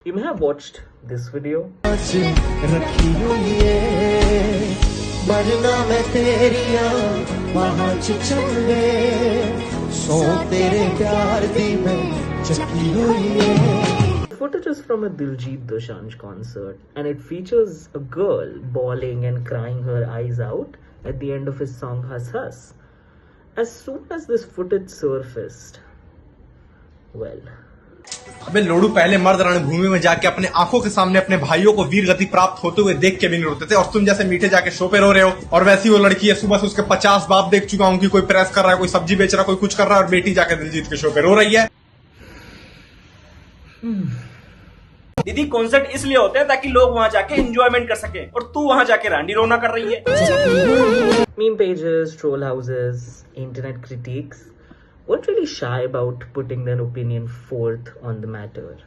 You may have watched this video. Footage is from a Diljit Dosanjh concert, and it features a girl bawling and crying her eyes out at the end of his song Hus Hus. As soon as this footage surfaced, well, अबे लोड़ू पहले मर्द रणभूमि में जाके अपने आंखों के सामने अपने भाइयों को वीर गति प्राप्त होते हुए देख के भी नहीं रोते थे, और तुम जैसे मीठे जाके शो पे रो रहे हो। और वैसी वो लड़की है, सुबह से उसके 50 बाप देख चुका हूँ कि कोई प्रेस कर रहा है, कोई सब्जी बेच रहा है, कोई कुछ कर रहा है, और बेटी जाके दिलजीत के शो पे रो रही है। दीदी कॉन्सर्ट इसलिए होते हैं ताकि लोग वहाँ जाके एंजॉयमेंट कर सके, और तू वहाँ जाके रांडी रोना कर रही है। Meme pages, troll houses, internet critiques weren't really shy about putting their opinion forth on the matter.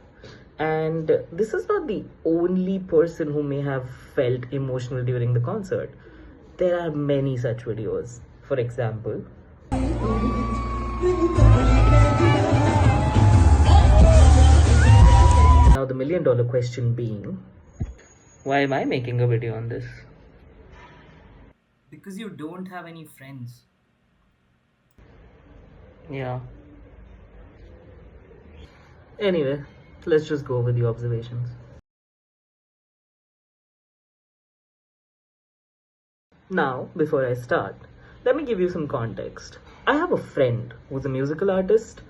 And this is not the only person who may have felt emotional during the concert. There are many such videos. For example, now the million-dollar question being, why am I making a video on this? Because you don't have any friends. Yeah. Anyway, let's just go with the observations. Now, before I start, let me give you some context. I have a friend who's a musical artist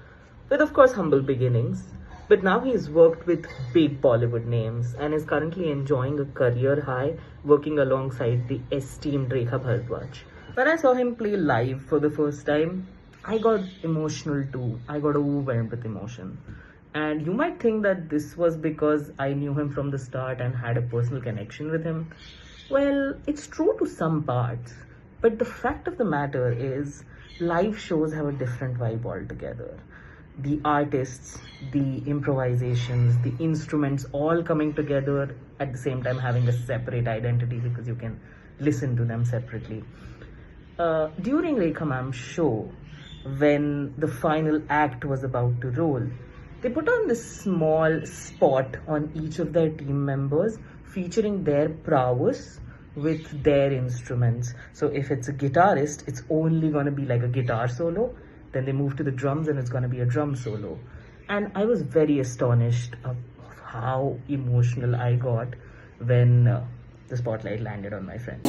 with, of course, humble beginnings, but now he's worked with big Bollywood names and is currently enjoying a career high working alongside the esteemed Rekha Bharadwaj. When I saw him play live for the first time, I got emotional too. I got overwhelmed with emotion. And you might think that this was because I knew him from the start and had a personal connection with him. Well, it's true to some parts, but the fact of the matter is live shows have a different vibe altogether. The artists, the improvisations, the instruments all coming together at the same time having a separate identity because you can listen to them separately. During Rekha Ma'am's show, when the final act was about to roll, they put on this small spot on each of their team members featuring their prowess with their instruments. So if it's a guitarist, it's only going to be like a guitar solo. Then they move to the drums and it's going to be a drum solo. And I was very astonished of how emotional I got when the spotlight landed on my friend.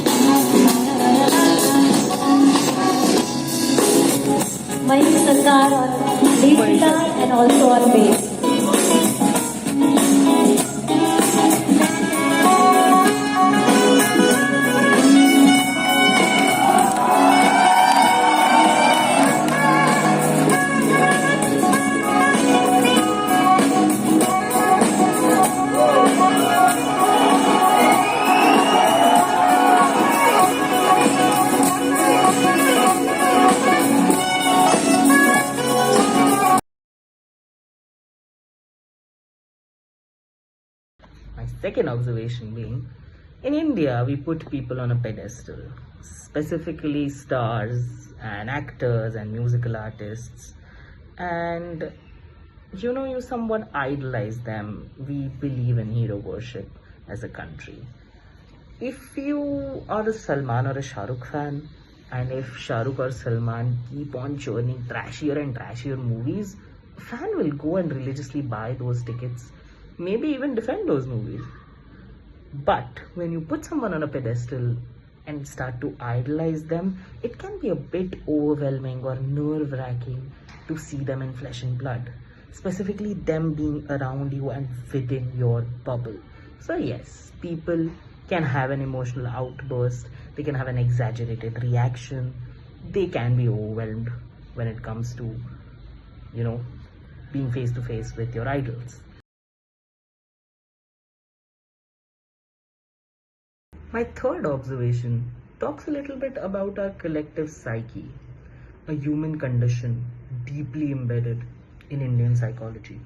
Mahim Sarkar on bass guitar and also on bass. My second observation being, in India, we put people on a pedestal, specifically stars and actors and musical artists. And you somewhat idolize them. We believe in hero worship as a country. If you are a Salman or a Shah Rukh fan, and if Shah Rukh or Salman keep on churning trashier and trashier movies, a fan will go and religiously buy those tickets, maybe even defend those movies. But when you put someone on a pedestal and start to idolize them, it can be a bit overwhelming or nerve-wracking to see them in flesh and blood, specifically them being around you and within your bubble. So yes, people can have an emotional outburst, they can have an exaggerated reaction, they can be overwhelmed when it comes to, being face to face with your idols. My third observation talks a little bit about our collective psyche, a human condition deeply embedded in Indian psychology,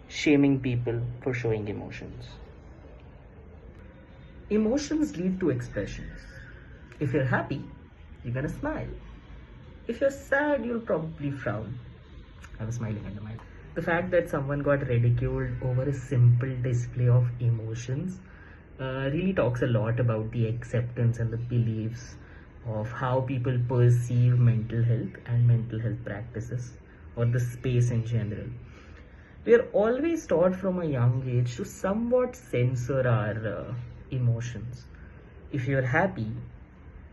shaming people for showing emotions. Emotions lead to expressions. If you're happy, you're gonna smile. If you're sad, you'll probably frown. I was smiling under my The fact that someone got ridiculed over a simple display of emotions really talks a lot about the acceptance and the beliefs of how people perceive mental health and mental health practices, or the space in general. We are always taught from a young age to somewhat censor our emotions. If you're happy,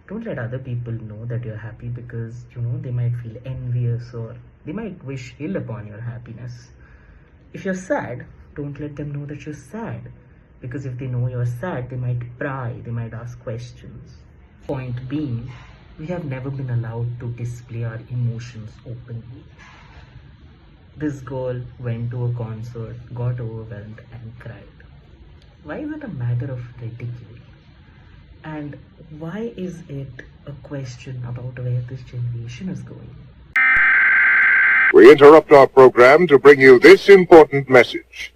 don't let other people know that you're happy, because they might feel envious or they might wish ill upon your happiness. If you're sad, don't let them know that you're sad, because if they know you're sad, they might pry, they might ask questions. Point being, we have never been allowed to display our emotions openly. This girl went to a concert, got overwhelmed, and cried. Why is it a matter of ridicule? And why is it a question about where this generation is going? We interrupt our program to bring you this important message.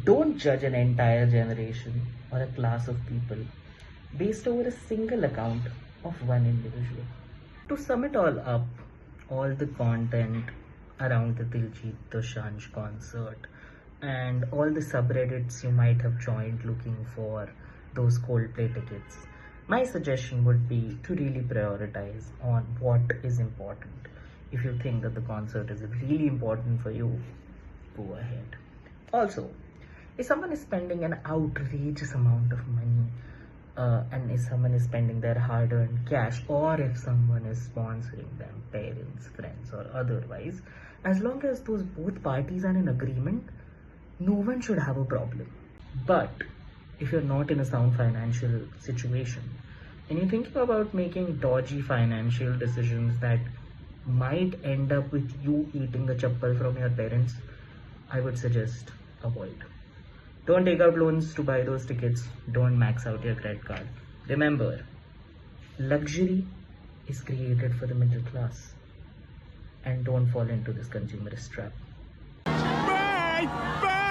Don't judge an entire generation or a class of people based over a single account of one individual. To sum it all up, all the content around the Diljit Dosanjh concert and all the subreddits you might have joined looking for those Coldplay tickets, my suggestion would be to really prioritize on what is important. If you think that the concert is really important for you, go ahead. Also, if someone is spending an outrageous amount of money, and if someone is spending their hard-earned cash, or if someone is sponsoring them, parents, friends, or otherwise, as long as those both parties are in agreement, no one should have a problem. But if you're not in a sound financial situation and you're thinking about making dodgy financial decisions that might end up with you eating the chappal from your parents, I would suggest avoid. Don't take out loans to buy those tickets. Don't max out your credit card. Remember, luxury is created for the middle class. And don't fall into this consumerist trap. Bye! Bye!